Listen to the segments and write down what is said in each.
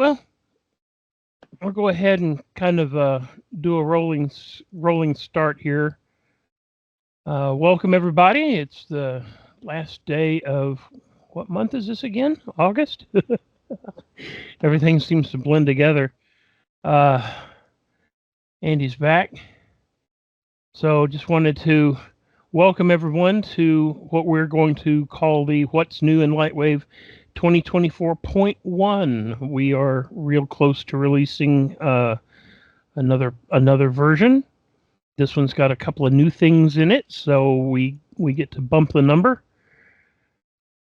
Well, I'll go ahead and kind of do a rolling start here. Welcome everybody. It's the last day of what month is this again? August. Everything seems to blend together. Andy's back, so just wanted to welcome everyone to what we're going to call the What's New in LightWave 2024.1. We are real close to releasing another version. This one's got a couple of new things in it, so we get to bump the number.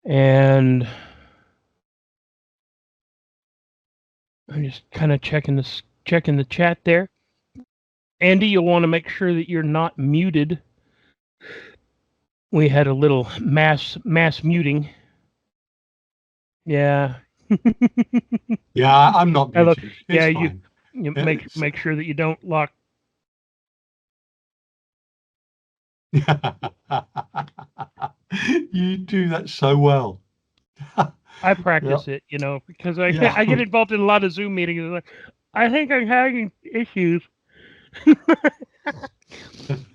And I'm just kind of checking the chat there. Andy, you'll want to make sure that you're not muted. We had a little mass muting. Yeah. Yeah, I'm not muted. It's fine. You make sure that you don't lock. You do that so well. I practice it, because I get involved in a lot of Zoom meetings. Like, I think I'm having issues.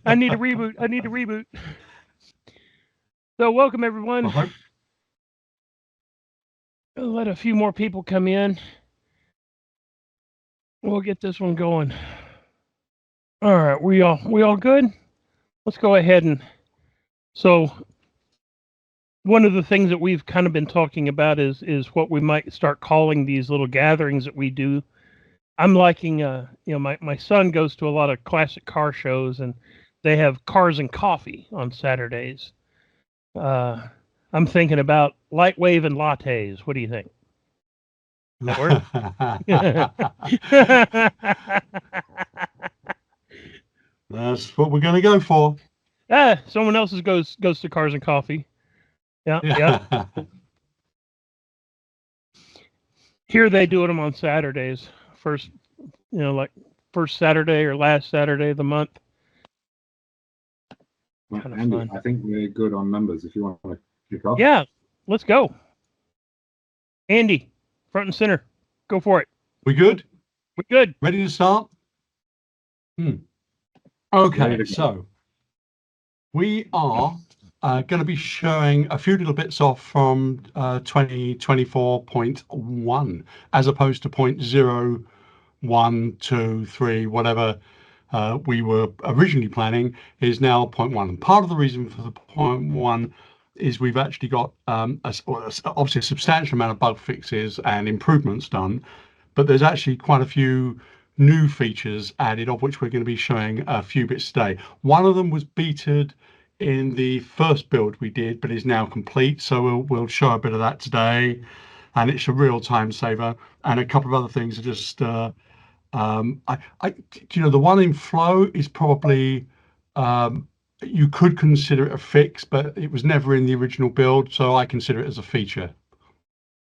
I need a reboot. So welcome everyone. I'll let a few more people come in. We'll get this one going. All right, we all good? Let's go ahead and so one of the things that we've kind of been talking about is what we might start calling these little gatherings that we do. I'm liking my son goes to a lot of classic car shows, and they have cars and coffee on Saturdays. I'm thinking about LightWave and lattes. What do you think? That work? That's what we're going to go for. Someone else's goes to cars and coffee. Yeah. Here they do them on Saturdays. First Saturday or last Saturday of the month. Well, Andy, fun. I think we're good on numbers if you want to kick off. Yeah, let's go. Andy, front and center. Go for it. We good? We're good. Ready to start? Okay, so we are going to be showing a few little bits off from 2024.1 as opposed to 0.0, 1, 2, 3, whatever we were originally planning is now 0.1. And part of the reason for the 0.1 is we've actually got obviously a substantial amount of bug fixes and improvements done, but there's actually quite a few new features added, of which we're going to be showing a few bits today. One of them was betaed in the first build we did, but is now complete, so we'll show a bit of that today, and it's a real time saver. And a couple of other things are just the one in flow is probably you could consider it a fix, but it was never in the original build, so I consider it as a feature.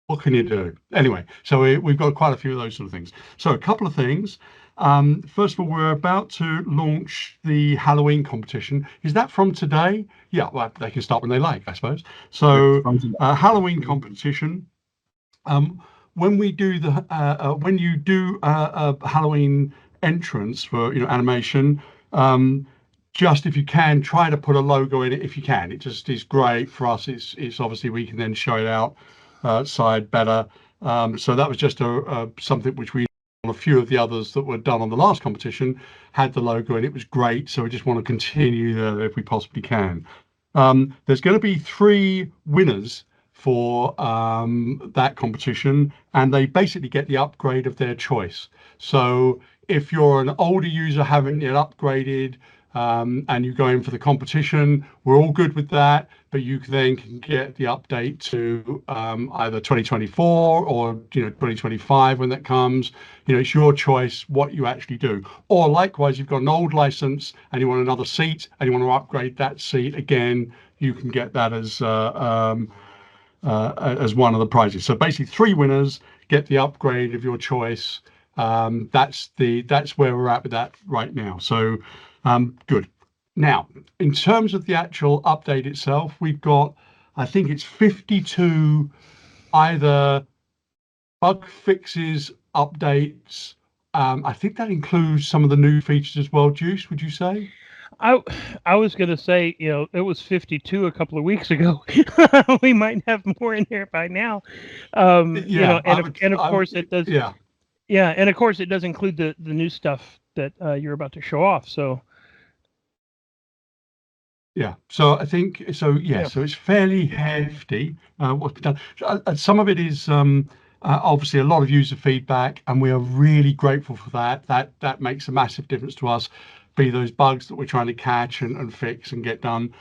What can you do? Anyway, so we've got quite a few of those sort of things. So a couple of things. First of all, we're about to launch the Halloween competition. Is that from today? Yeah, well, they can start when they like, I suppose. So Halloween competition. When we do the when you do a Halloween entrance for animation, just if you can try to put a logo in it if you can. It just is great for us. It's obviously we can then show it out outside better. So that was just something which we on a few of the others that were done on the last competition had the logo and it was great. So we just want to continue that if we possibly can. There's going to be 3 winners for that competition, and they basically get the upgrade of their choice. So if you're an older user, haven't yet upgraded, and you go in for the competition, we're all good with that, but you then can get the update to either 2024 or 2025 when that comes. It's your choice what you actually do. Or likewise, you've got an old license and you want another seat and you want to upgrade that seat again, you can get that as one of the prizes. So basically 3 winners get the upgrade of your choice. That's where we're at with that right now. So good. Now, in terms of the actual update itself, we've got, I think it's 52 either bug fixes updates. I think that includes some of the new features as well. Juice, would you say? I was gonna say, it was 52 a couple of weeks ago. We might have more in there by now. Yeah, And of course it does. Yeah. Yeah, and of course it does include the new stuff that you're about to show off. So Yeah, so I think so. Yeah, Yeah. so it's fairly hefty. What's been done. Some of it is obviously a lot of user feedback, and we are really grateful for that. That makes a massive difference to us. Be those bugs that we're trying to catch and fix and get done.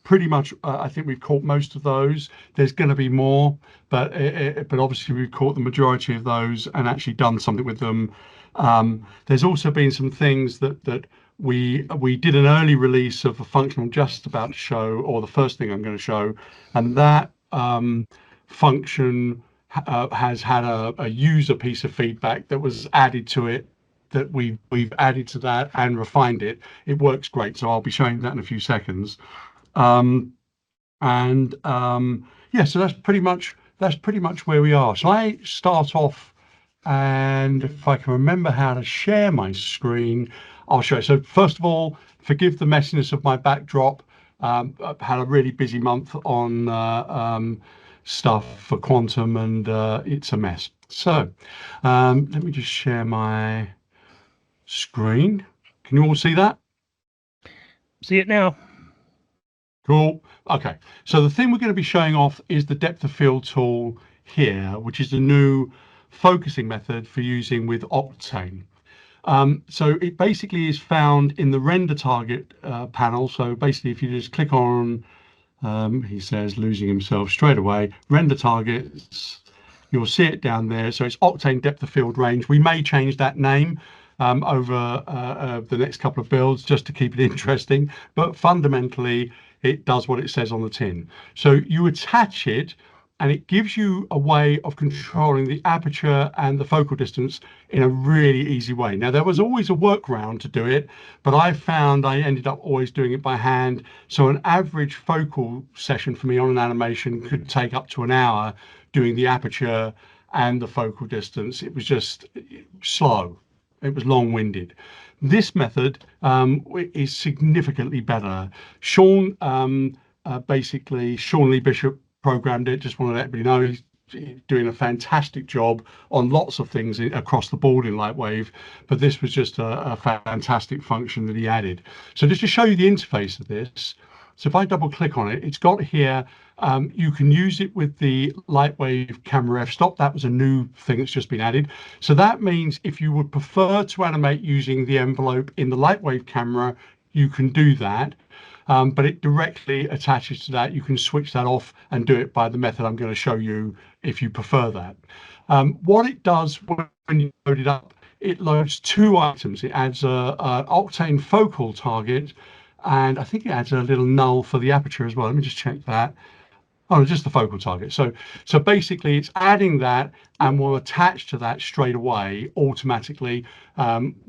Pretty much, I think we've caught most of those. There's going to be more, but obviously we've caught the majority of those and actually done something with them. There's also been some things that we did an early release of a function I'm just about to show, or the first thing I'm going to show, and that function has had a user piece of feedback that was added to it, that we've added to that and refined it. It works great, so I'll be showing that in a few seconds. Yeah, so that's pretty much where we are. So I start off, and if I can remember how to share my screen, I'll show you. So first of all, forgive the messiness of my backdrop. I've had a really busy month on stuff for Quantum, and it's a mess. So let me just share my screen. Can you all see that? see it now. Cool. Okay, so the thing we're going to be showing off is the depth of field tool here, which is a new focusing method for using with Octane. So it basically is found in the render target panel. So basically, if you just click on, he says losing himself straight away, render targets, you'll see it down there. So it's Octane depth of field range. We may change that name over the next couple of builds just to keep it interesting, but fundamentally it does what it says on the tin. So you attach it, and it gives you a way of controlling the aperture and the focal distance in a really easy way. Now, there was always a workaround to do it, but I found I ended up always doing it by hand. So an average focal session for me on an animation could take up to an hour doing the aperture and the focal distance. It was just slow. It was long-winded. This method is significantly better. Sean Lee Bishop programmed it. Just want to let everybody know he's doing a fantastic job on lots of things across the board in LightWave, but this was just a fantastic function that he added. So just to show you the interface of this, so if I double click on it, it's got here, you can use it with the LightWave camera f-stop. That was a new thing that's just been added. So that means if you would prefer to animate using the envelope in the LightWave camera, you can do that. But it directly attaches to that. You can switch that off and do it by the method I'm going to show you if you prefer that. What it does when you load it up, it loads two items. It adds an Octane focal target, and I think it adds a little null for the aperture as well. Let me just check that. Oh, just the focal target. So basically it's adding that and will attach to that straight away automatically,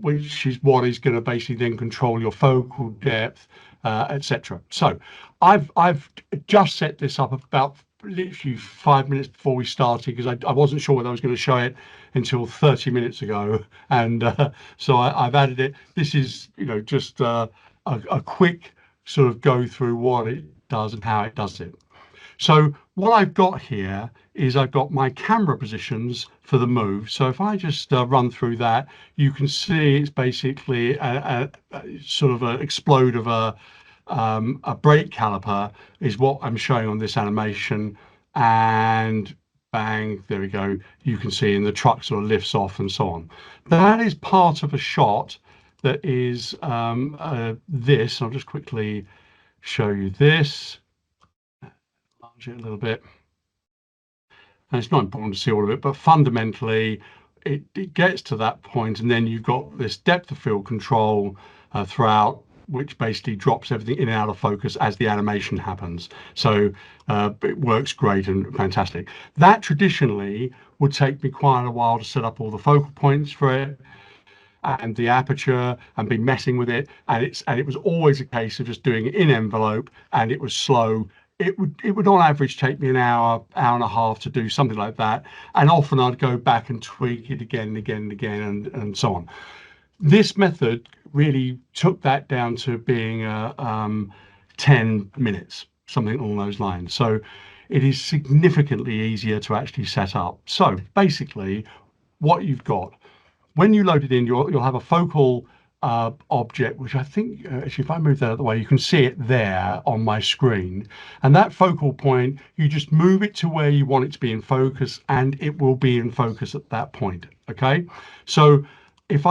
which is what is going to basically then control your focal depth, etc. So I've just set this up about literally 5 minutes before we started, because I wasn't sure whether I was going to show it until 30 minutes ago, and so I've added it. This is just a quick sort of go through what it does and how it does it. So what I've got here is I've got my camera positions for the move. So if I just run through that, you can see it's basically a sort of an explode of a brake caliper is what I'm showing on this animation, and bang, there we go. You can see in the truck sort of lifts off and so on. That is part of a shot that is this. I'll just quickly show you this. It a little bit, and it's not important to see all of it, but fundamentally it gets to that point, and then you've got this depth of field control throughout, which basically drops everything in and out of focus as the animation happens. So it works great and fantastic. That traditionally would take me quite a while to set up all the focal points for it and the aperture and be messing with it, and it was always a case of just doing it in envelope, and it was slow it would on average take me an hour and a half to do something like that, and often I'd go back and tweak it again and again and again and so on. This method really took that down to being 10 minutes, something along those lines. So it is significantly easier to actually set up. So basically what you've got when you load it in, you'll have a focal object, which I think actually if I move that out of the way, you can see it there on my screen. And that focal point, you just move it to where you want it to be in focus, and it will be in focus at that point. Okay, so if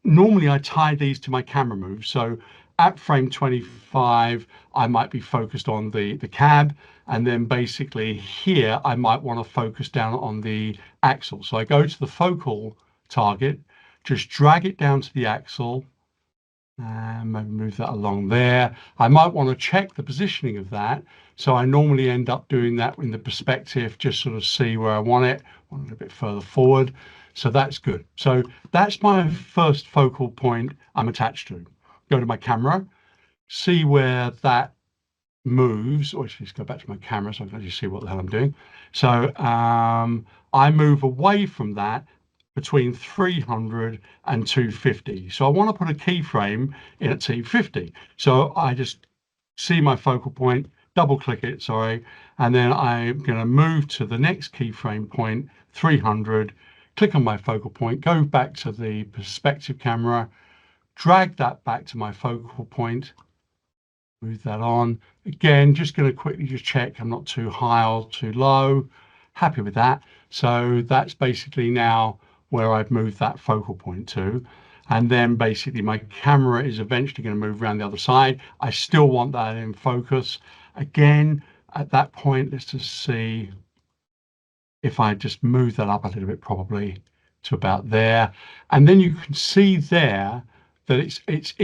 normally I tie these to my camera move. So at frame 25, I might be focused on the cab, and then basically here I might want to focus down on the axle. So I go to the focal target, just drag it down to the axle, and maybe move that along there. I might want to check the positioning of that. So I normally end up doing that in the perspective, just sort of see where I want it, a little bit further forward. So that's good. So that's my first focal point I'm attached to. Go to my camera, see where that moves, or let's go back to my camera so I can actually see what the hell I'm doing. So I move away from that between 300 and 250. So I want to put a keyframe in at 250. So I just see my focal point, double click it, sorry, and then I'm going to move to the next keyframe point, 300, click on my focal point, go back to the perspective camera, drag that back to my focal point, move that on. Again, just going to quickly just check I'm not too high or too low. Happy with that. So that's basically now where I've moved that focal point to. And then basically my camera is eventually going to move around the other side. I still want that in focus. Again, at that point, let's just see if I just move that up a little bit, probably to about there. And then you can see there that it's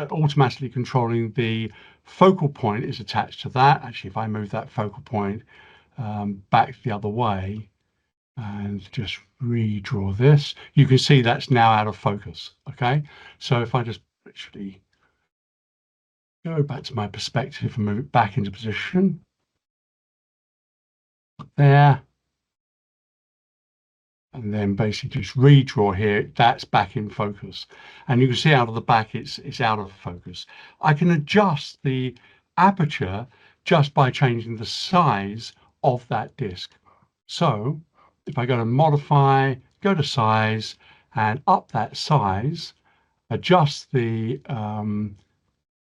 automatically controlling the focal point is attached to that. Actually, if I move that focal point back the other way and just redraw this, you can see that's now out of focus. Okay, so if I just literally go back to my perspective and move it back into position there, and then basically just redraw here, that's back in focus. And you can see out of the back it's out of focus. I can adjust the aperture just by changing the size of that disc. So if I go to modify, go to size, and up that size, adjust the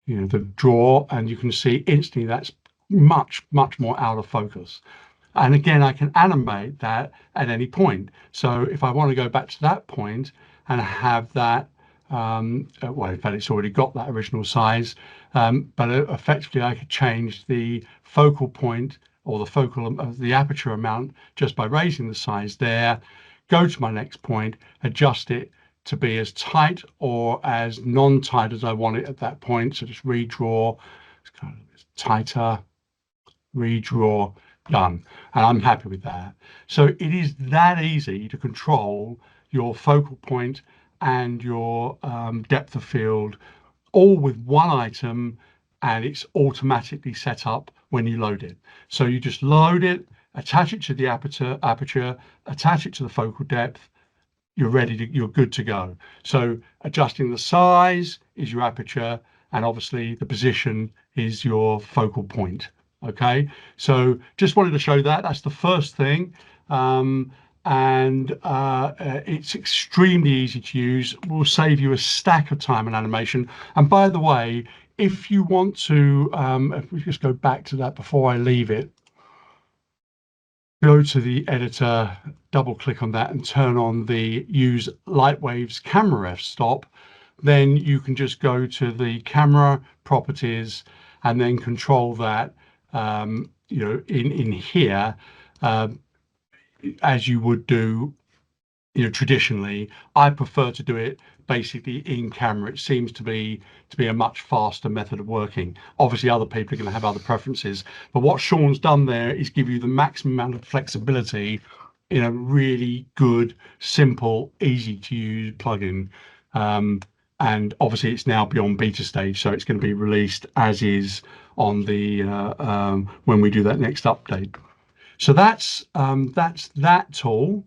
the draw, and you can see instantly that's much more out of focus. And again, I can animate that at any point. So if I want to go back to that point and have that, well, in fact, it's already got that original size, but effectively I could change the focal point or the aperture amount just by raising the size there, go to my next point, adjust it to be as tight or as non-tight as I want it at that point. So just redraw, it's kind of tighter, redraw, done. And I'm happy with that. So it is that easy to control your focal point and your depth of field all with one item, and it's automatically set up when you load it. So you just load it, attach it to the aperture, attach it to the focal depth, you're you're good to go. So adjusting the size is your aperture, and obviously the position is your focal point. Okay, so just wanted to show that. That's the first thing. It's extremely easy to use, will save you a stack of time and animation. And by the way, if you want to, if we just go back to that before I leave it, go to the editor, double click on that and turn on the use LightWave's camera f-stop, then you can just go to the camera properties and then control that in here as you would do traditionally. I prefer to do it basically in camera. It seems to be a much faster method of working. Obviously other people are going to have other preferences, but what Sean's done there is give you the maximum amount of flexibility in a really good, simple, easy to use plugin. and obviously it's now beyond beta stage, so it's going to be released as is on the when we do that next update. So that's that tool.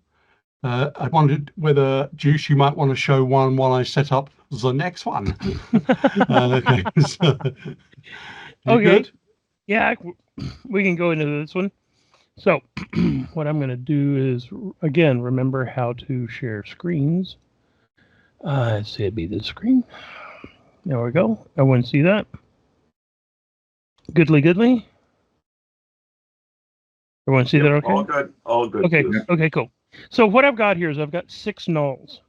I wondered whether, Juice, you might want to show one while I set up the next one. Okay. So, Okay. good? Yeah, we can go into this one. So what I'm going to do is, again, remember how to share screens. Let's say it'd be this screen. There we go. Everyone see that? Goodly, goodly. Everyone see that okay? All good. All good. Okay, Yes. okay, cool. So what I've got here is I've got 6 nulls.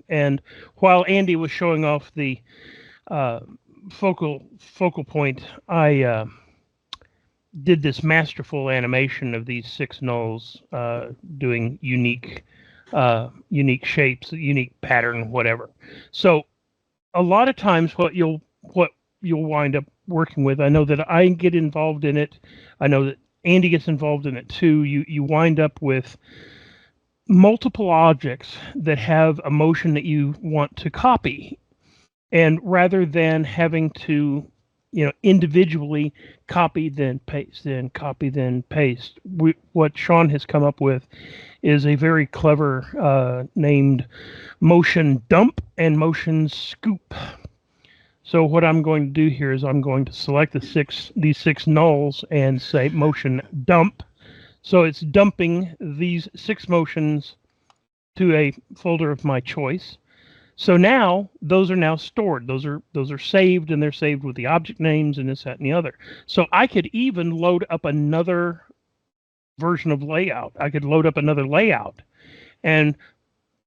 And while Andy was showing off the focal point, I did this masterful animation of these 6 nulls doing unique shapes, unique pattern, whatever. So a lot of times what you'll wind up working with, I know that I get involved in it, I know that Andy gets involved in it too, you wind up with multiple objects that have a motion that you want to copy, and rather than having to individually copy then paste, then copy then paste, what Sean has come up with is a very clever named motion dump and motion scoop. So what I'm going to do here is I'm going to select these 6 nulls and say motion dump. So it's dumping these 6 motions to a folder of my choice. So now those are now stored. Those are saved, and they're saved with the object names and this, that, and the other. So I could even load up another version of layout. I could load up another layout and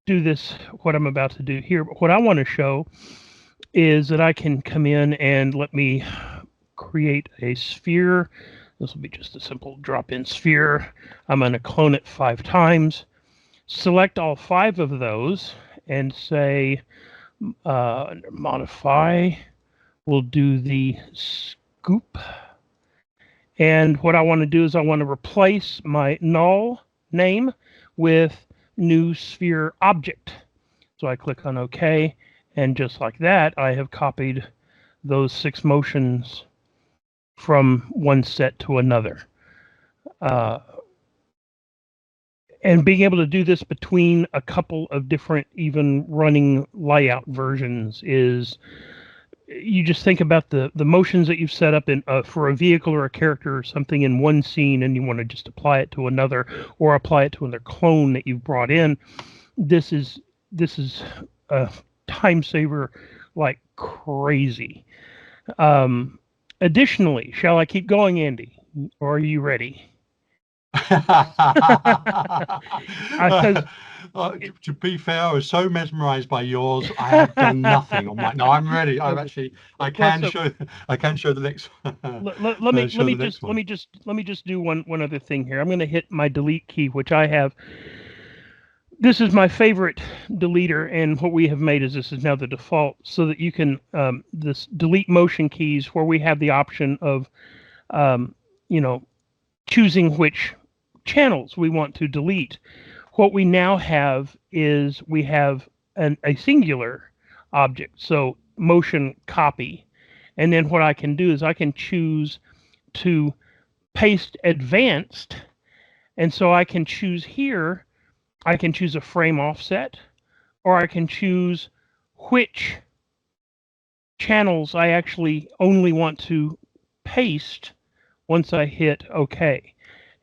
do this, what I'm about to do here. But what I want to show is that I can come in and let me create a sphere. This will be just a simple drop-in sphere. I'm going to clone it 5 times, select all 5 of those, and say modify. We'll do the scoop. And what I want to do is I want to replace my null name with new sphere object. So I click on OK, and just like that, I have copied those 6 motions from one set to another. And being able to do this between a couple of different even running layout versions is, you just think about the motions that you've set up in for a vehicle or a character or something in one scene, and you want to just apply it to another, or apply it to another clone that you've brought in. This is a time saver like crazy. Additionally, shall I keep going, Andy, or are you ready? To be fair, I was so mesmerized by yours, I have done nothing. I'm like, no, I'm ready. I can show the next one. Let me just do one other thing here. I'm going to hit my delete key, which I have. This is my favorite deleter, and what we have made is this is now the default, so that you can this delete motion keys, where we have the option of choosing which channels we want to delete. What we now have is we have a singular object, so motion copy, and then what I can do is I can choose to paste advanced, and so I can choose here, I can choose a frame offset, or I can choose which channels I actually only want to paste once I hit OK.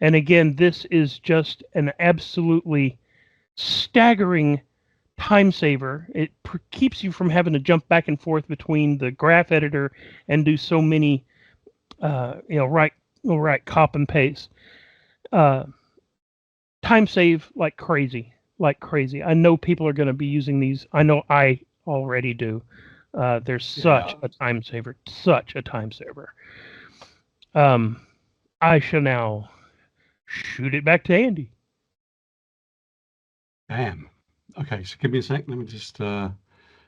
And again, this is just an absolutely staggering time saver. It keeps you from having to jump back and forth between the graph editor and do so many, write copy and paste. Time save like crazy. I know people are going to be using these. I know I already do. There's such a time saver. I shall now shoot it back to Andy. Bam. Okay, so give me a sec. Let me just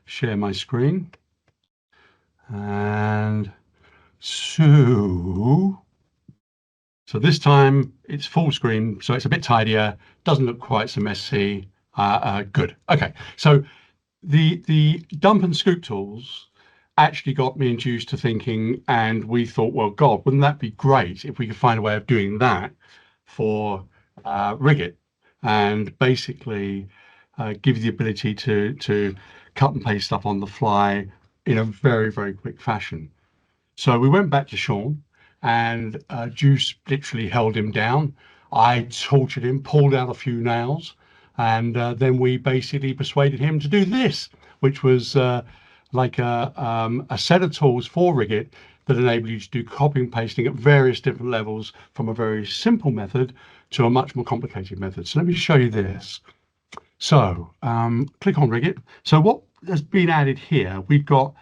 share my screen. And so this time it's full screen, so it's a bit tidier. Doesn't look quite so messy. Good. Okay, so the dump and scoop tools actually got me induced to thinking, and we thought, well, God, wouldn't that be great if we could find a way of doing that for Rigit, and basically give you the ability to cut and paste stuff on the fly in a very, very quick fashion. So we went back to Sean, and Juice literally held him down. I tortured him, pulled out a few nails, and then we basically persuaded him to do this, which was like a set of tools for Rigit that enable you to do copying and pasting at various different levels, from a very simple method to a much more complicated method. So let me show you this. So click on Rigit. So what has been added here, we've got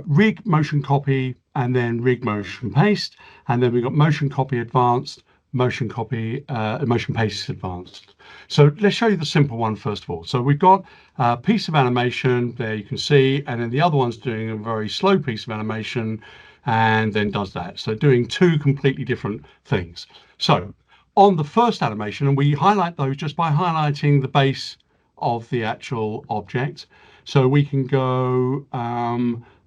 rig motion copy, and then rig motion paste, and then we've got motion copy advanced, motion copy, motion paste advanced. So let's show you the simple one first of all. So we've got a piece of animation there, you can see, and then the other one's doing a very slow piece of animation and then does that. So doing two completely different things. So on the first animation, and we highlight those just by highlighting the base of the actual object. So we can go,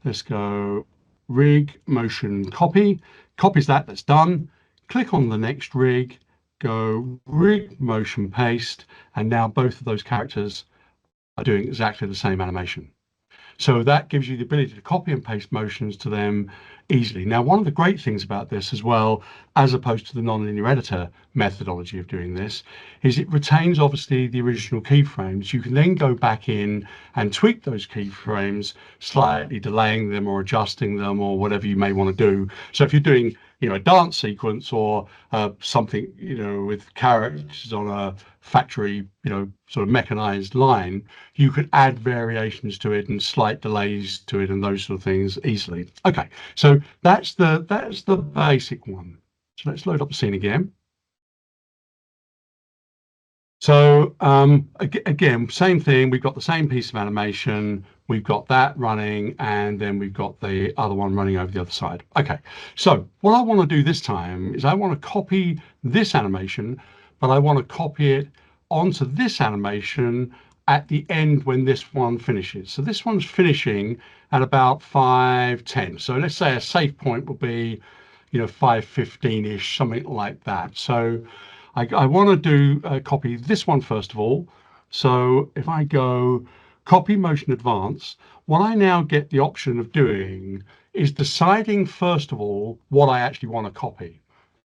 let's go rig motion copy, copies that's done, click on the next rig, go rig motion paste, and now both of those characters are doing exactly the same animation. So that gives you the ability to copy and paste motions to them easily. Now, one of the great things about this as well, as opposed to the nonlinear editor methodology of doing this, is it retains obviously the original keyframes. You can then go back in and tweak those keyframes, slightly delaying them or adjusting them or whatever you may want to do. So if you're doing, you know, a dance sequence or something, you know, with characters on a factory, you know, sort of mechanized line, you could add variations to it and slight delays to it and those sort of things easily. Okay, so that's the basic one. So let's load up the scene again. So again, same thing, we've got the same piece of animation, we've got that running, and then we've got the other one running over the other side. Okay, so what I want to do this time is I want to copy this animation, but I want to copy it onto this animation at the end when this one finishes. So this one's finishing at about 5:10. So let's say a safe point will be, you know, 5:15-ish, something like that. So I want to do copy this one first of all. So if I go copy motion advance, what I now get the option of doing is deciding first of all what I actually want to copy.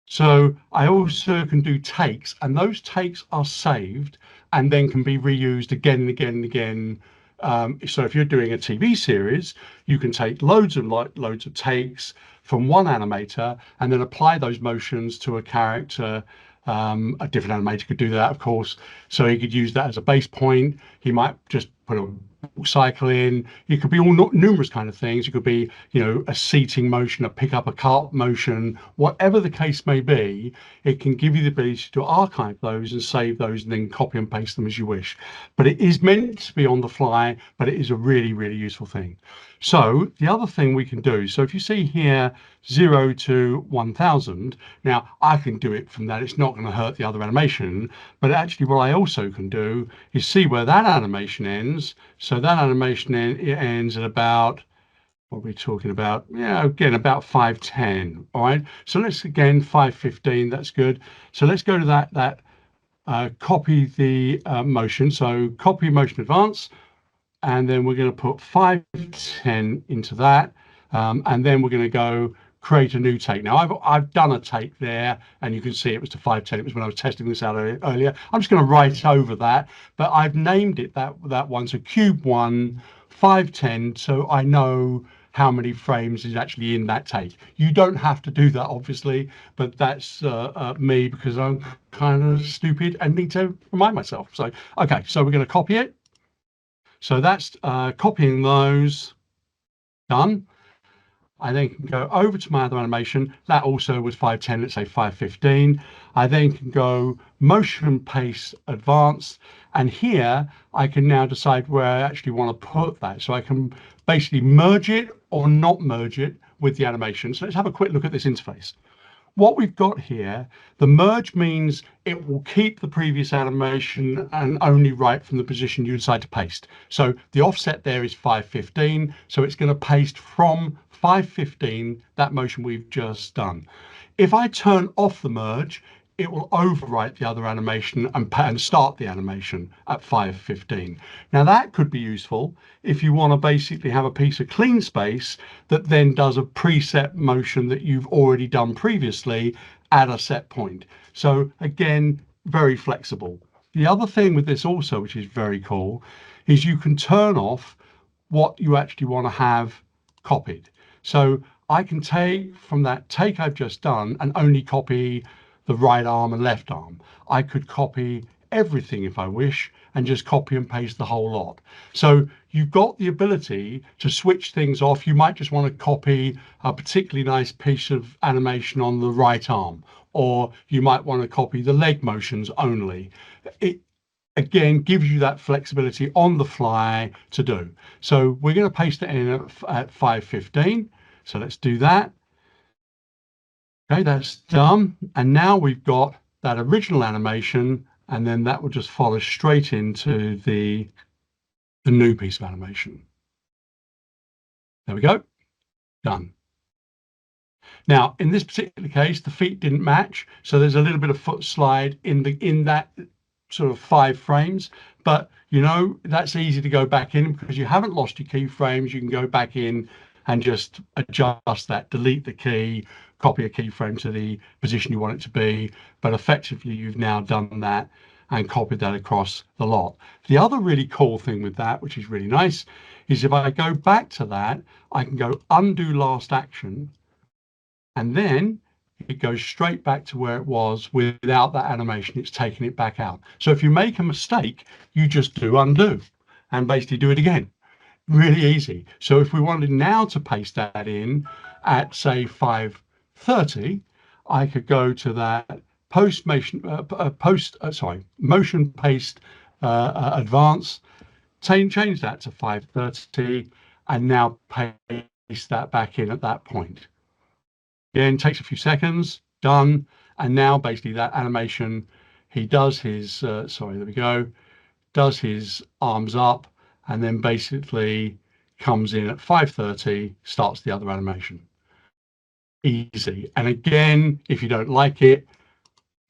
So I also can do takes, and those takes are saved and then can be reused again and again and again. So if you're doing a TV series, you can take loads of takes from one animator and then apply those motions to a character. A different animator could do that, of course. So he could use that as a base point. He might just put a cycle in. It could be all numerous kind of things. It could be, you know, a seating motion, a pick up a cart motion, whatever the case may be. It can give you the ability to archive those and save those and then copy and paste them as you wish. But it is meant to be on the fly, but it is a really, really useful thing. So the other thing we can do, so if you see here 0 to 1000, now I can do it from that. It's not going to hurt the other animation, but actually what I also can do is see where that animation ends. So that animation ends at about, what are we talking about? Yeah, again, about 5:10. All right. So let's again 5:15. That's good. So let's go to that copy the motion. So copy motion advance, and then we're going to put 5:10 into that, and then we're going to go create a new take. Now I've done a take there, and you can see it was to 5:10. It was when I was testing this out earlier. I'm just going to write over that, but I've named it that one. So cube 1 5:10, so I know how many frames is actually in that take. You don't have to do that, obviously, but that's me, because I'm kind of stupid and need to remind myself. So okay, so we're going to copy it. So that's copying those, done. I then can go over to my other animation. That also was 5:10, let's say 5:15. I then can go motion paste advanced. And here I can now decide where I actually want to put that. So I can basically merge it or not merge it with the animation. So let's have a quick look at this interface. what we've got here, the merge means it will keep the previous animation and only write from the position you decide to paste. So the offset there is 515. So it's going to paste from 515, that motion we've just done. If I turn off the merge, it will overwrite the other animation and start the animation at 515. Now that could be useful if you want to basically have a piece of clean space that then does a preset motion that you've already done previously at a set point. So again, very flexible. The other thing with this also, which is very cool, is you can turn off what you actually want to have copied. So I can take from that take I've just done and only copy the right arm and left arm. I could copy everything if I wish and just copy and paste the whole lot. So you've got the ability to switch things off. You might just want to copy a particularly nice piece of animation on the right arm, or you might want to copy the leg motions only. It again gives you that flexibility on the fly to do. So we're going to paste it in at 515. So let's do that. Okay, that's done. And now we've got that original animation, and then that will just follow straight into the new piece of animation. There we go, done. Now, in this particular case, the feet didn't match, so there's a little bit of foot slide in that sort of 5 frames, but you know, that's easy to go back in because you haven't lost your keyframes. You can go back in and just adjust that, delete the key, copy a keyframe to the position you want it to be, but effectively you've now done that and copied that across the lot. The other really cool thing with that, which is really nice, is if I go back to that, I can go undo last action, and then it goes straight back to where it was without that animation. It's taking it back out. So if you make a mistake, you just do undo and basically do it again. Really easy. So if we wanted now to paste that in at say 530, I could go to that motion paste advance, change that to 530, and now paste that back in at that point. Again, takes a few seconds, done. And now basically that animation, he does his, there we go, does his arms up, and then basically comes in at 530, starts the other animation. Easy. And again, if you don't like it,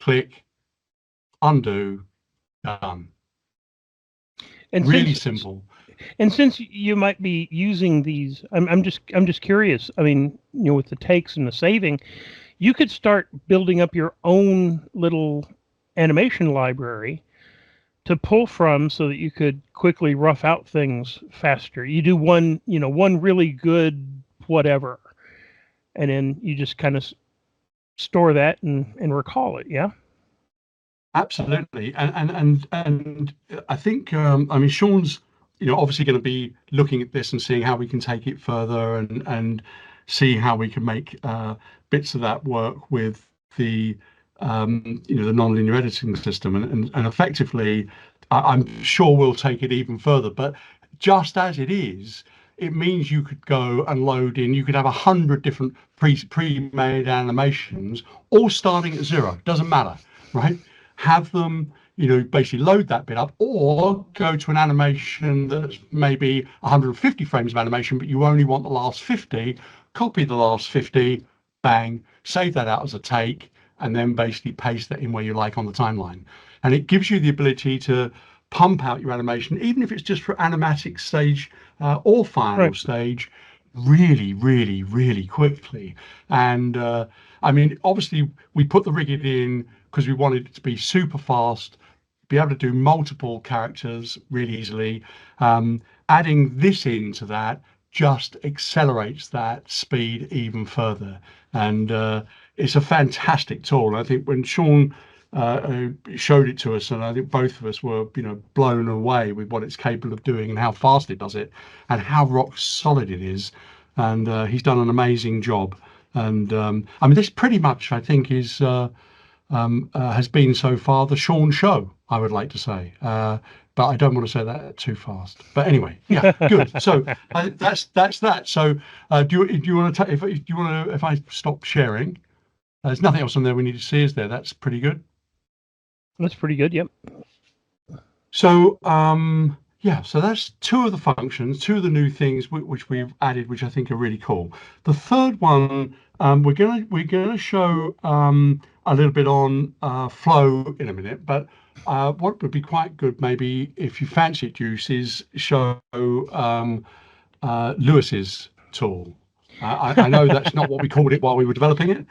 click, undo, done. And really simple. And since you might be using these, I'm just curious. I mean, you know, with the takes and the saving, you could start building up your own little animation library to pull from so that you could quickly rough out things faster. You do one really good whatever, and then you just kind of store that and recall it. Yeah. Absolutely. And I think, I mean, Sean's, obviously going to be looking at this and seeing how we can take it further and see how we can make bits of that work with the the non-linear editing system, and effectively I'm sure we'll take it even further. But just as it is, it means you could go and load in, you could have 100 different pre-made animations all starting at 0. Doesn't matter, right? Have them basically load that bit up, or go to an animation that's maybe 150 frames of animation, but you only want the last 50, copy the last 50, bang, save that out as a take, and then basically paste that in where you like on the timeline. And it gives you the ability to pump out your animation, even if it's just for animatic stage or final stage, really, really, really quickly. And I mean, obviously we put the rigid in because we wanted it to be super fast, be able to do multiple characters really easily. Adding this into that just accelerates that speed even further. And it's a fantastic tool. I think when Sean showed it to us, and I think both of us were blown away with what it's capable of doing and how fast it does it and how rock solid it is. And he's done an amazing job. And I mean, this pretty much, I think, is has been so far the Sean show, I would like to say, but I don't want to say that too fast. But anyway, yeah, good. So that's that. So do you want to if I stop sharing? There's nothing else on there we need to see, is there? That's pretty good. That's pretty good. Yep. So yeah, so that's two of the functions, two of the new things which we've added, which I think are really cool. The third one, we're gonna show a little bit on flow in a minute, but what would be quite good, maybe if you fancy it, Juice, is show Lewis's tool. I know that's not what we called it while we were developing it.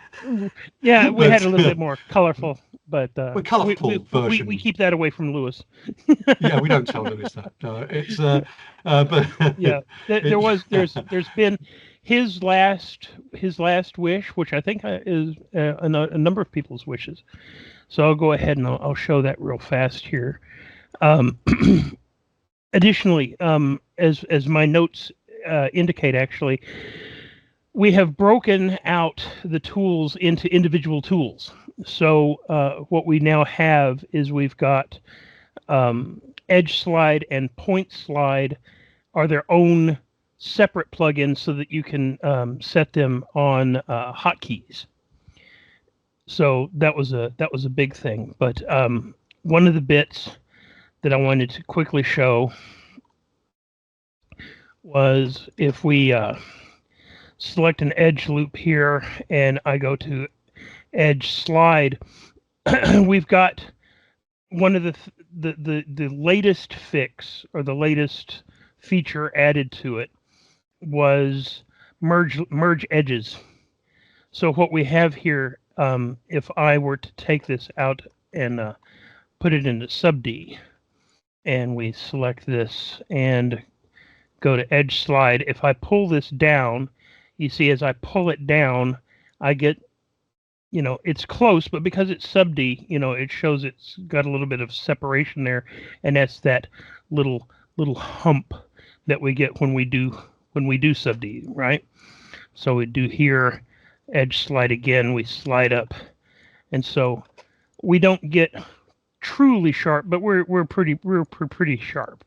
Yeah, we had a But, little bit more colorful, but colourful version. we keep that away from Lewis. Yeah, we don't tell Lewis that. It's but Yeah, there's been his last wish, which I think is a number of people's wishes. So I'll go ahead and I'll show that real fast here. Additionally, as my notes indicate, actually, we have broken out the tools into individual tools. So what we now have is we've got Edge Slide and Point Slide are their own separate plugins so that you can set them on hotkeys. So that was a big thing. But one of the bits that I wanted to quickly show was if we select an edge loop here and I go to Edge Slide, we've got one of the latest fix, or the latest feature added to it, was merge edges. So what we have here, if I were to take this out and put it into sub D, and we select this and go to Edge Slide, if I pull this down, you see as I pull it down, I get, it's close, but because it's sub D, it shows it's got a little bit of separation there, and that's that little hump that we get when we do sub D, right? So we do here, Edge Slide again, we slide up, and so we don't get truly sharp, but we're pretty sharp.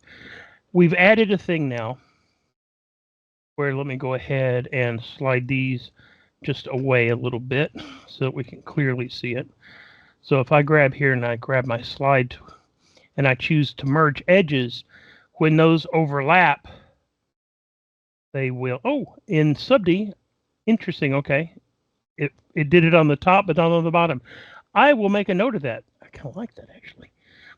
We've added a thing now where, let me go ahead and slide these just away a little bit so that we can clearly see it. So if I grab here and I grab my slide and I choose to merge edges, when those overlap, they will, in sub D, interesting, okay. It did it on the top, but not on the bottom. I will make a note of that. I kind of like that, actually.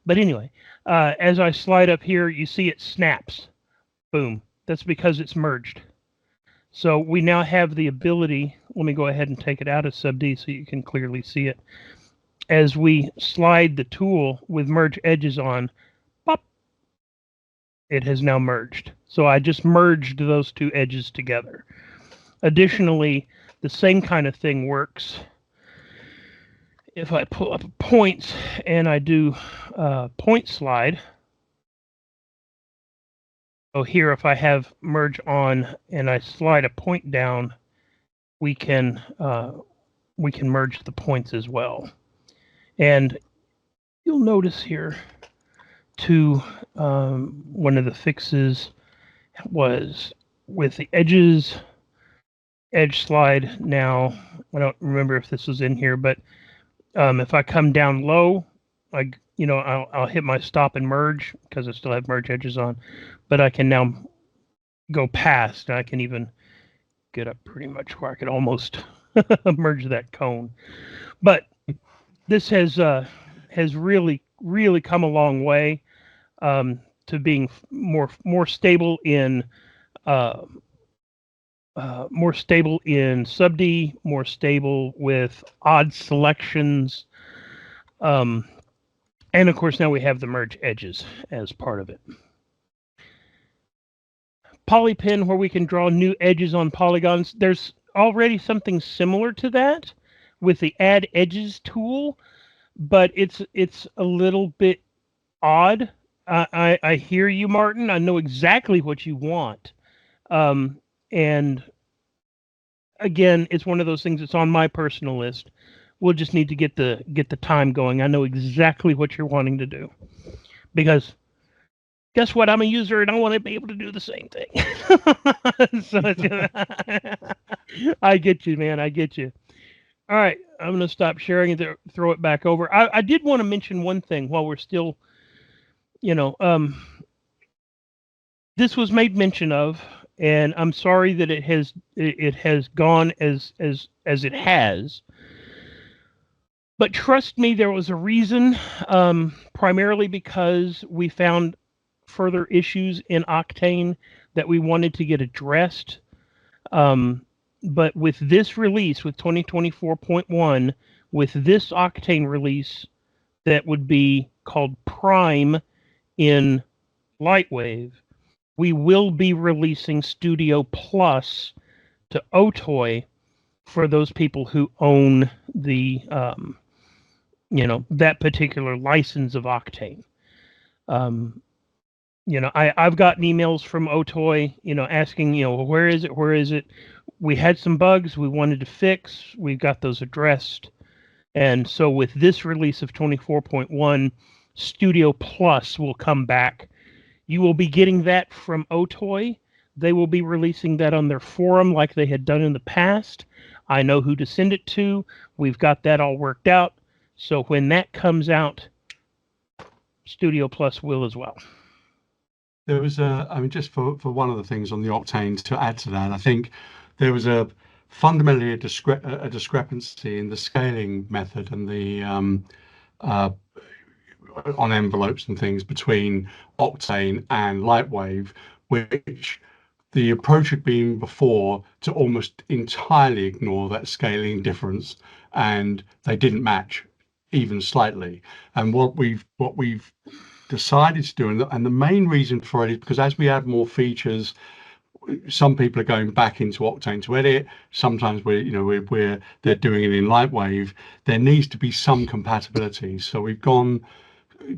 But anyway, as I slide up here, you see it snaps. Boom. That's because it's merged. So we now have the ability, let me go ahead and take it out of sub D so you can clearly see it. As we slide the tool with merge edges on, pop, it has now merged. So I just merged those two edges together. Additionally, the same kind of thing works if I pull up points and I do point slide. So here, if I have merge on and I slide a point down, we can merge the points as well. And you'll notice here too, one of the fixes was with the edges, Edge Slide. Now, I don't remember if this was in here, but if I come down low, I'll hit my stop and merge because I still have merge edges on, but I can now go past. I can even get up pretty much where I could almost merge that cone. But this has really come a long way to being more stable in sub D, more stable with odd selections. And of course, now we have the merge edges as part of it. Polypin, where we can draw new edges on polygons. There's already something similar to that with the Add Edges tool, but it's a little bit odd. I hear you, Martin. I know exactly what you want. And again, it's one of those things that's on my personal list. We'll just need to get the time going. I know exactly what you're wanting to do, because guess what? I'm a user and I want to be able to do the same thing. So I get you, man. I get you. All right, I'm going to stop sharing and throw it back over. I did want to mention one thing while we're still, this was made mention of, and I'm sorry that it has gone as it has. But trust me, there was a reason, primarily because we found further issues in Octane that we wanted to get addressed. But with this release, with 2024.1, with this Octane release that would be called Prime in LightWave, we will be releasing Studio Plus to Otoy for those people who own the that particular license of Octane. I've gotten emails from Otoy, asking, where is it? Where is it? We had some bugs we wanted to fix. We've got those addressed. And so with this release of 24.1, Studio Plus will come back. You will be getting that from Otoy. They will be releasing that on their forum like they had done in the past. I know who to send it to. We've got that all worked out. So when that comes out, Studio Plus will as well. There was just for one of the things on the Octane to add to that, I think there was fundamentally a discrepancy in the scaling method and the on envelopes and things between Octane and LightWave, which the approach had been before to almost entirely ignore that scaling difference, and they didn't match even slightly. And what we've decided to do, and the main reason for it is because as we add more features, some people are going back into Octane to edit. Sometimes they're doing it in LightWave. There needs to be some compatibility. So we've gone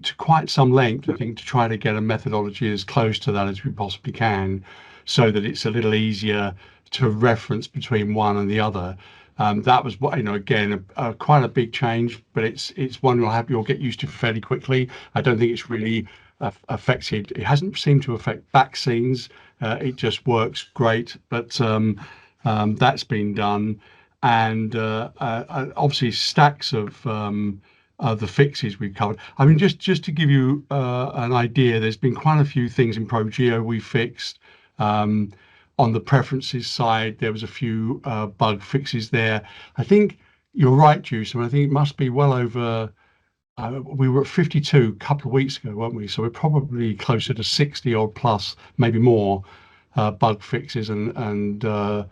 to quite some length, I think, to try to get a methodology as close to that as we possibly can, so that it's a little easier to reference between one and the other. That was what, again, quite a big change, but it's one you'll get used to fairly quickly. I don't think it's really affected. It hasn't seemed to affect back scenes. It just works great, but that's been done, and obviously stacks of the fixes we've covered. I mean, just to give you an idea, there's been quite a few things in ProGeo we fixed. On the preferences side, there was a few bug fixes there. I think you're right, Juice. I think it must be well over. We were at 52 a couple of weeks ago, weren't we? So we're probably closer to 60 or plus, maybe more, bug fixes and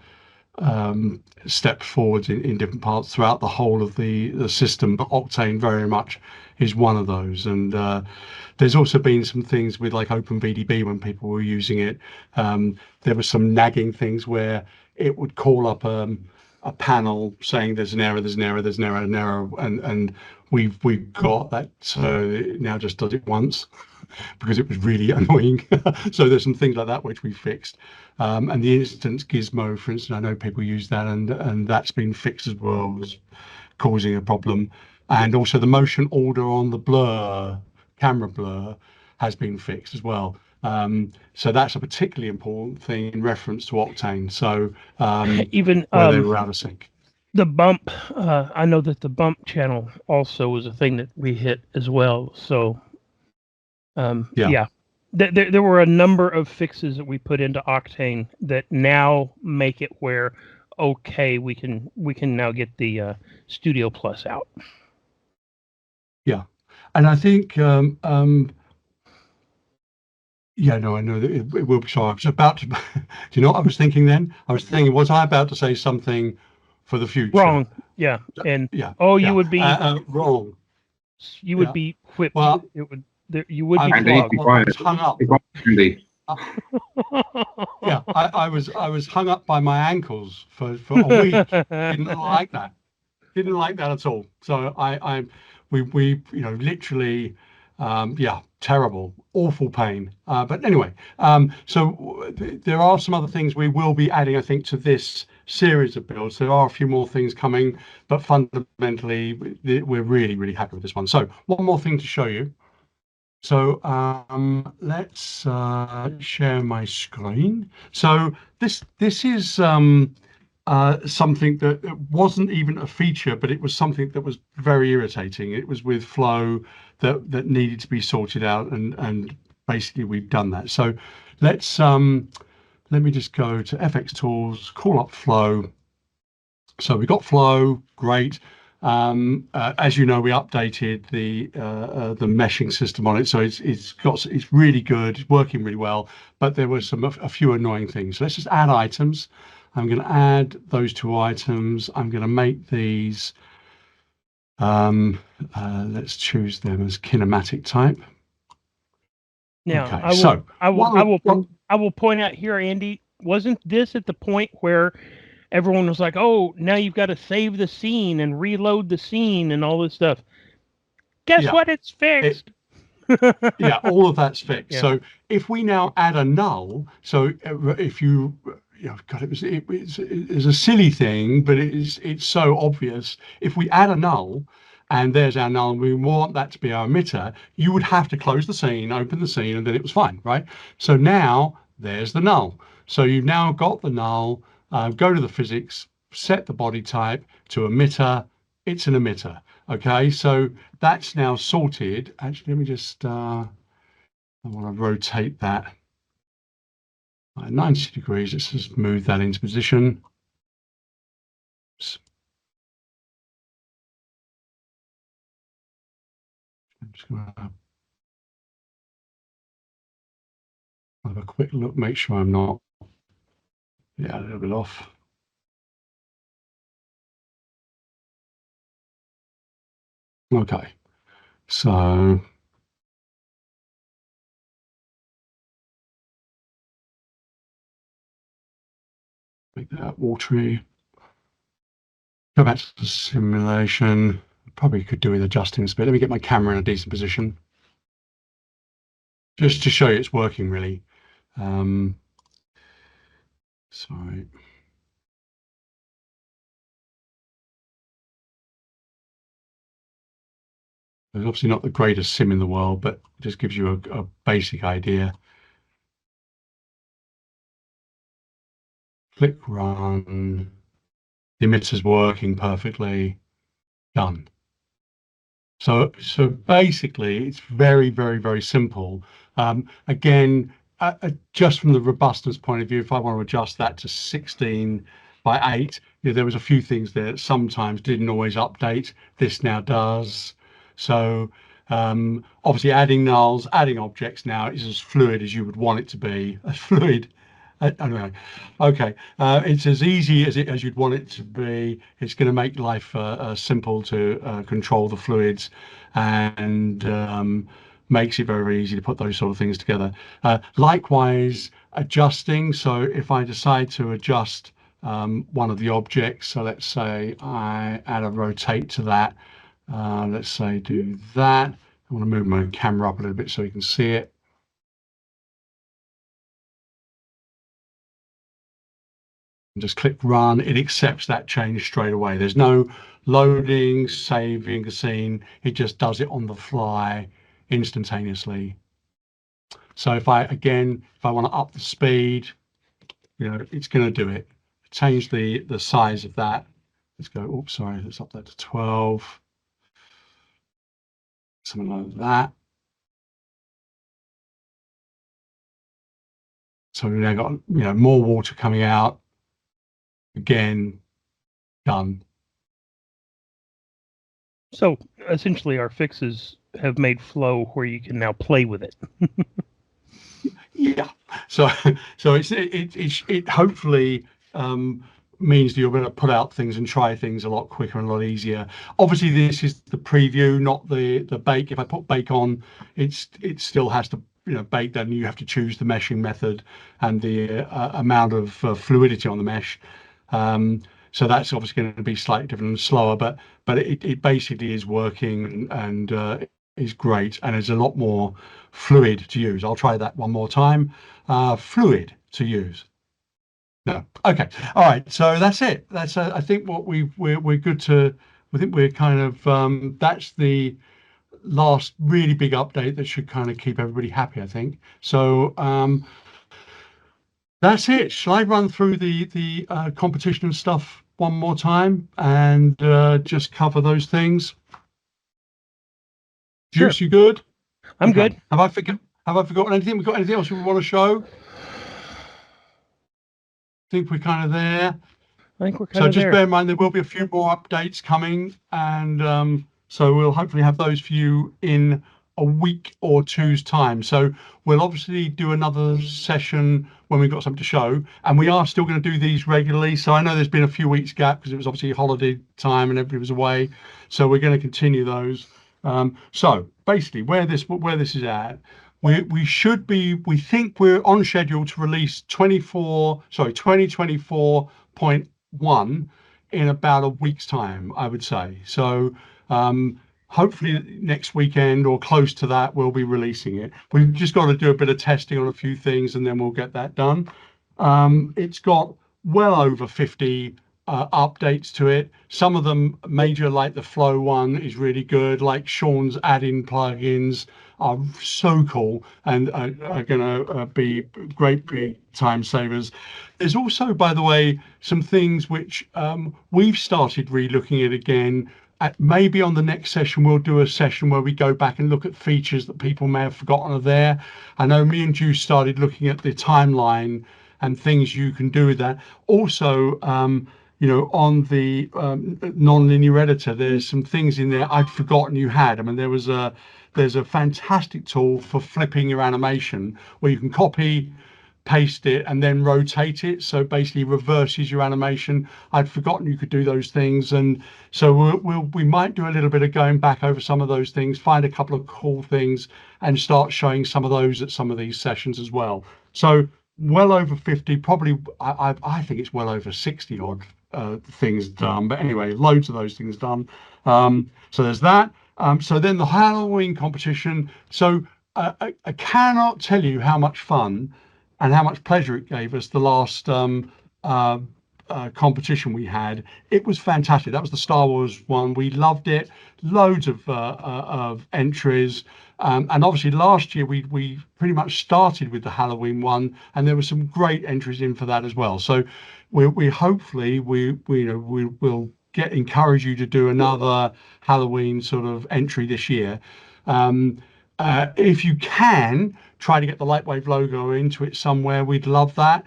steps forwards in different parts throughout the whole of the system. But Octane very much is one of those. And there's also been some things with like OpenVDB when people were using it. There were some nagging things where it would call up a panel saying there's an error, and we've got that, so it now just does it once because it was really annoying. So there's some things like that which we fixed, and the instance gizmo, for instance, I know people use that, and that's been fixed as well, was causing a problem. And also the motion order on the camera blur has been fixed as well. So that's a particularly important thing in reference to Octane. So even where they were out of sync. The bump, I know that the bump channel also was a thing that we hit as well. So yeah. There were a number of fixes that we put into Octane that now make it where, okay, we can now get the Studio Plus out. Yeah, and I think I know that it will be. So I was about to. Do you know what I was thinking then? I was thinking, was I about to say something for the future? Wrong. Yeah. And you would be wrong. You would be whipped. Well, you would be Andy, flogged. I was hung up. Andy. Yeah, I was hung up by my ankles for a week. Didn't like that. Didn't like that at all. So we literally, terrible, awful pain. But anyway, so there are some other things we will be adding, I think, to this series of builds. There are a few more things coming, but fundamentally, we're really, really happy with this one. So one more thing to show you. So let's share my screen. So this is something that wasn't even a feature, but it was something that was very irritating. It was with flow that needed to be sorted out, and basically we've done that. So let's let me just go to FX Tools, call up flow. So we got flow, great. As you know, we updated the meshing system on it, so it's really good, it's working really well. But there were a few annoying things. So let's just add items. I'm going to add those 2 items. I'm going to make these. Let's choose them as kinematic type. Now, Okay, I will point out here, Andy, wasn't this at the point where everyone was like, "Oh, now you've got to save the scene and reload the scene and all this stuff"? Guess what? It's fixed. Yeah, all of that's fixed. Yeah. So if we now add a null, so if you know, God, it's a silly thing, but it's so obvious. If we add a null, and there's our null, and we want that to be our emitter, you would have to close the scene, open the scene, and then it was fine, right? So now there's the null. So you've now got the null. Go to the physics, set the body type to emitter. It's an emitter. Okay, so that's now sorted. Actually, let me just, I want to rotate that by 90 degrees. Let's just move that into position. Oops. I'm just going to have a quick look, make sure I'm not, yeah, a little bit off. Okay, so make that watery. Go back to the simulation. Probably could do with adjusting this bit. Let me get my camera in a decent position. Just to show you it's working really. Sorry. It's obviously not the greatest sim in the world, but it just gives you a basic idea. Click run. The emitter's working perfectly. Done. So basically, it's very, very, very simple. Again, just from the robustness point of view, if I want to adjust that to 16:8, there was a few things there that sometimes didn't always update. This now does. So obviously adding nulls, adding objects now is as fluid as you would want it to be. As fluid. I don't know. Okay, it's as easy as you'd want it to be. It's going to make life simple to control the fluids, and makes it very, very easy to put those sort of things together. Likewise, adjusting. So if I decide to adjust one of the objects, so let's say I add a rotate to that. Let's say do that. I want to move my camera up a little bit so you can see it. Just click run, it accepts that change straight away. There's no loading, saving a scene. It just does it on the fly instantaneously. So if I want to up the speed, it's going to do it. Change the size of that. Let's go, oops, sorry, let's up that to 12. Something like that. So we've now got, more water coming out. Again, done. So essentially, our fixes have made flow where you can now play with it. Yeah. So it hopefully means that you're going to put out things and try things a lot quicker and a lot easier. Obviously, this is the preview, not the bake. If I put bake on, it still has to bake. Then you have to choose the meshing method and the amount of fluidity on the mesh. So that's obviously going to be slightly different and slower, but it basically is working and is great, and is a lot more fluid to use. I'll try that one more time. Fluid to use. No. Okay. All right. So that's it. That's I think what we're good to. I think we're kind of that's the last really big update that should kind of keep everybody happy, I think. So That's it. Shall I run through the competition and stuff one more time and just cover those things? Sure. Juice, you good? I'm Okay. good. Have I forgotten anything? We got anything else we want to show? Think we're kind of there. I think we're kind So of just there. bear in mind there will be a few more updates coming, and so we'll hopefully have those for you in a week or two's time. So we'll obviously do another session when we've got something to show, and we are still going to do these regularly. So I know there's been a few weeks gap because it was obviously holiday time and everybody was away. So we're going to continue those. So basically where this is at, we think we're on schedule to release 2024.1 in about a week's time, I would say. So hopefully next weekend or close to that, we'll be releasing it. We've just got to do a bit of testing on a few things and then we'll get that done. It's got well over 50 updates to it. Some of them major, like the flow one is really good, like Sean's add-in plugins are so cool and are going to be great big time savers. There's also, by the way, some things which we've started re-looking at again. Maybe on the next session we'll do a session where we go back and look at features that people may have forgotten are there. I know me and Juice started looking at the timeline and things you can do with that. Also, you know, on the non-linear editor, there's some things in there I'd forgotten you had. I mean, there's a fantastic tool for flipping your animation where you can copy, paste it, and then rotate it. So basically reverses your animation. I'd forgotten you could do those things. And so we might do a little bit of going back over some of those things, find a couple of cool things and start showing some of those at some of these sessions as well. So well over 50, probably I think it's well over 60 odd things done, but anyway, loads of those things done. So there's that. So then the Halloween competition. So I cannot tell you how much fun and how much pleasure it gave us the last competition we had. It was fantastic. That was the Star Wars one. We loved it. Loads of entries. And obviously last year we pretty much started with the Halloween one, and there were some great entries in for that as well. So we hopefully we will encourage you to do another Halloween sort of entry this year. If you can try to get the LightWave logo into it somewhere, we'd love that.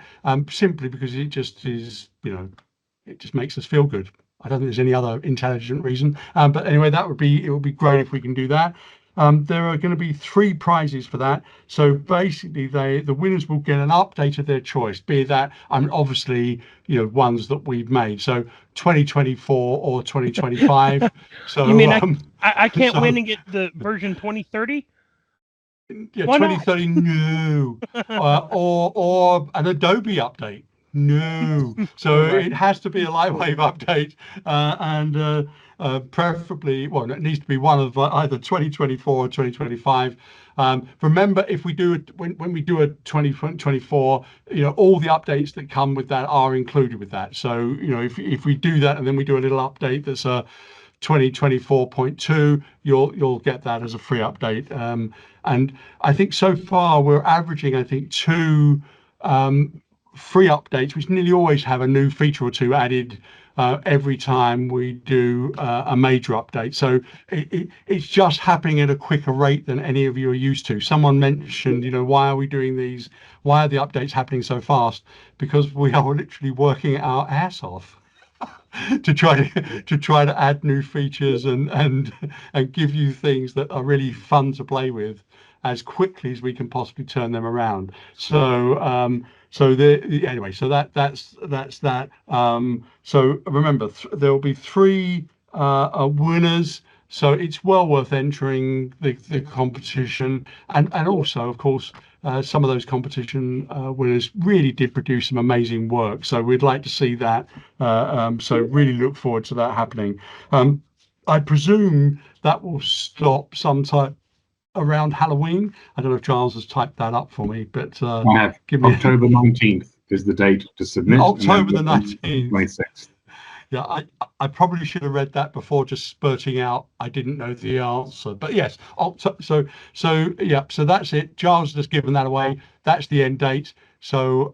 Simply because it just is, you know, it just makes us feel good. I don't think there's any other intelligent reason. But anyway, it would be great if we can do that. There are going to be 3 prizes for that. So basically, the winners will get an update of their choice, be that obviously, you know, ones that we've made. So 2024 or 2025. So You mean I can't win and get the version 2030? Yeah, Why not? 2030, no. Or an Adobe update, no. So Right. it has to be a LightWave update, and preferably, well, it needs to be one of either 2024 or 2025. Remember, if we do it when we do a 2024, you know, all the updates that come with that are included with that. So, you know, if we do that and then we do a little update that's a 2024.2, you'll get that as a free update. And I think so far we're averaging, I think, 2 free updates, which nearly always have a new feature or 2 added every time we do a major update. So it's just happening at a quicker rate than any of you are used to. Someone mentioned, you know, why are we doing these? Why are the updates happening so fast? Because we are literally working our ass off to try to add new features and give you things that are really fun to play with as quickly as we can possibly turn them around. So anyway, so that's that. So remember, there will be 3 winners. So it's well worth entering the competition, and also, of course, some of those competition winners really did produce some amazing work. So we'd like to see that. So really look forward to that happening. I presume that will stop sometime around Halloween. I don't know if Charles has typed that up for me, but I have give me October 19th is the date to submit. October the and then 19th. 26th. Yeah, I probably should have read that before just spurting out. I didn't know the answer, but yes. Oh, so yeah. So that's it. Giles has given that away. That's the end date. So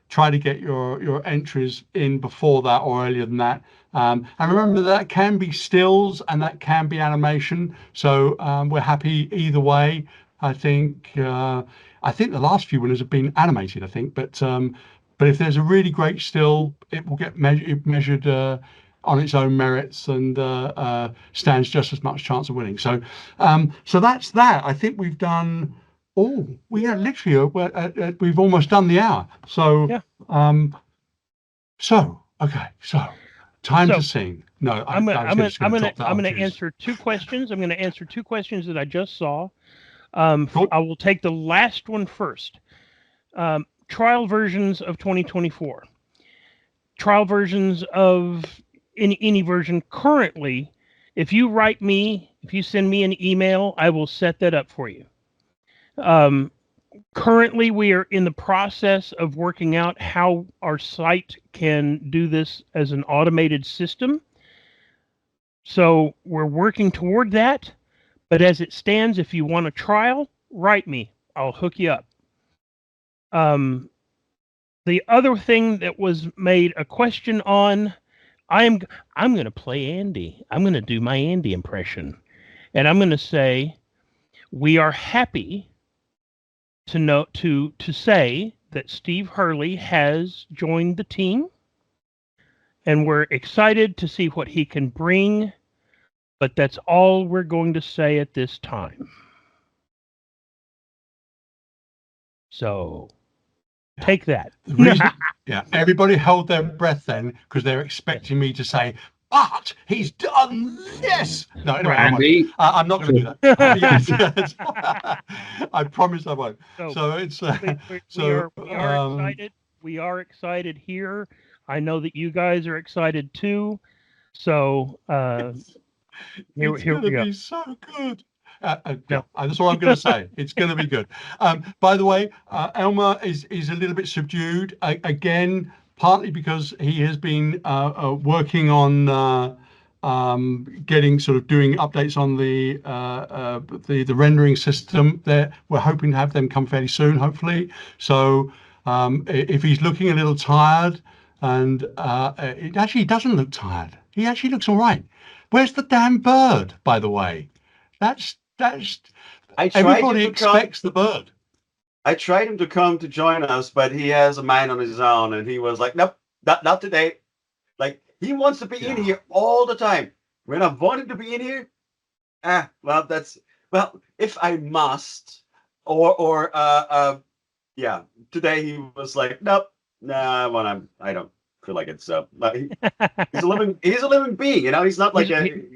try to get your entries in before that or earlier than that. And remember that can be stills and that can be animation. So we're happy either way. I think the last few winners have been animated. I think, but if there's a really great still, it will get measured on its own merits and stands just as much chance of winning. So, so that's that. I think we've done. Oh, we are literally we've almost done the hour. So, Yeah. So okay, so time So, to sing. No, I'm I was just going to drop that I'm on going to Jizz. answer two questions. I'm going to answer two questions that I just saw. Cool. I will take the last one first. Trial versions of 2024. Trial versions of any version currently. If you send me an email, I will set that up for you. Currently, we are in the process of working out how our site can do this as an automated system. So we're working toward that. But as it stands, if you want a trial, write me. I'll hook you up. The other thing that was made a question on, I'm going to play Andy. I'm going to do my Andy impression, and I'm going to say, we are happy to say that Steve Hurley has joined the team, and we're excited to see what he can bring. But that's all we're going to say at this time. So take that. The reason, yeah, everybody held their breath then because they're expecting me to say, "But he's done this." No, anyway, Andy, I'm not going to do that. Yes. I promise I won't. So it's we are excited. We are excited here. I know that you guys are excited too. So it's here going we to go. be so good. No. Yeah, that's all I'm going to say. It's going to be good. By the way, Elmer is a little bit subdued again, partly because he has been working on getting doing updates on the rendering system. There, we're hoping to have them come fairly soon, hopefully. So if he's looking a little tired, and it actually doesn't look tired. He actually looks all right. Where's the damn bird, by the way? That's everybody expects the bird. I tried him to come to join us, but he has a mind on his own, and he was like, "Nope, not today." Like he wants to be in here all the time. When I want him to be in here, if I must, yeah. Today he was like, "Nope, nah, I don't feel like it." So he's a living being, you know. He's not like he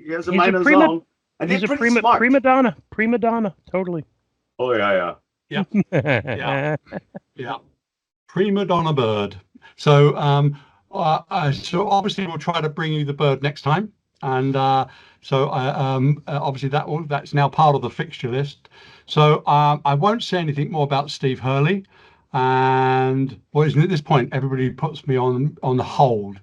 has a mind on his own. And he's a pretty smart. prima donna, totally. Oh yeah. Yeah, prima donna bird. So so obviously we'll try to bring you the bird next time, and obviously that's now part of the fixture list. So I won't say anything more about Steve Hurley, and isn't at this point everybody puts me on the hold.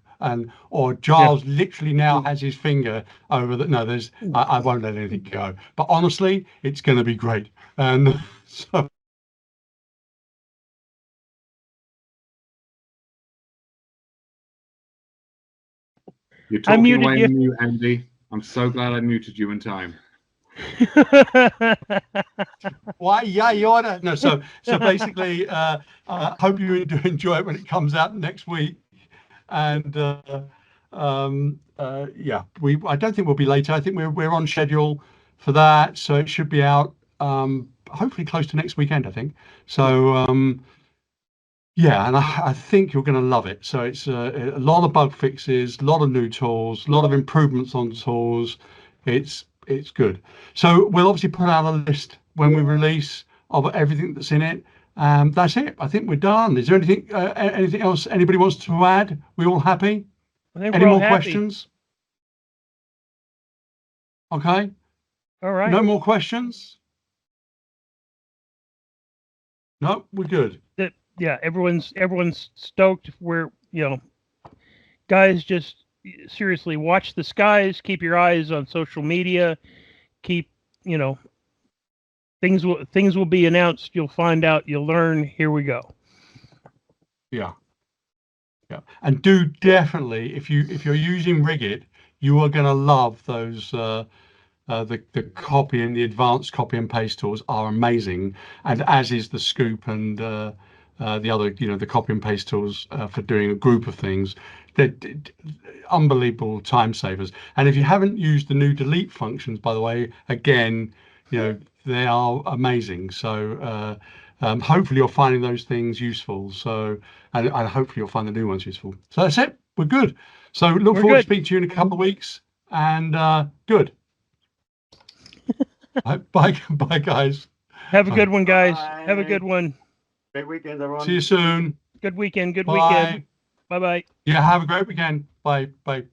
Or Giles literally now has his finger over the. No, I won't let anything go. But honestly, it's going to be great. And so. You're talking away from you, Andy. I'm so glad I muted you in time. Why? Yeah, you oughta. No, so basically, hope you enjoy it when it comes out next week. And I don't think we'll be later. I think we're on schedule for that, so it should be out hopefully close to next weekend, I think. So yeah, and I think you're going to love it. So it's a lot of bug fixes, a lot of new tools, a lot of improvements on tools. It's good. So we'll obviously put out a list when we release of everything that's in it. That's it. I think we're done. Is there anything else anybody wants to add? We all happy? Any more questions? Okay. All right. No more questions? No, we're good. Yeah, everyone's stoked. We're guys, just seriously, watch the skies. Keep your eyes on social media. Keep, you know, things will be announced. You'll find out. You'll learn. Here we go. Yeah. Yeah. And do definitely, if you're using Rigit, you are going to love those. The copy and the advanced copy and paste tools are amazing, and as is the Scoop and the other, the copy and paste tools for doing a group of things. They're unbelievable time savers. And if you haven't used the new delete functions, by the way, again, they are amazing. So hopefully you're finding those things useful. So and hopefully you'll find the new ones useful. So that's it. We're good. So look forward to speaking to you in a couple of weeks. And good. Bye, guys. Have a good one, guys. Bye. Have a good one. Great weekend, everyone. See you soon. Good weekend. Good Bye. weekend. Bye-bye. Yeah, have a great weekend. Bye. Bye.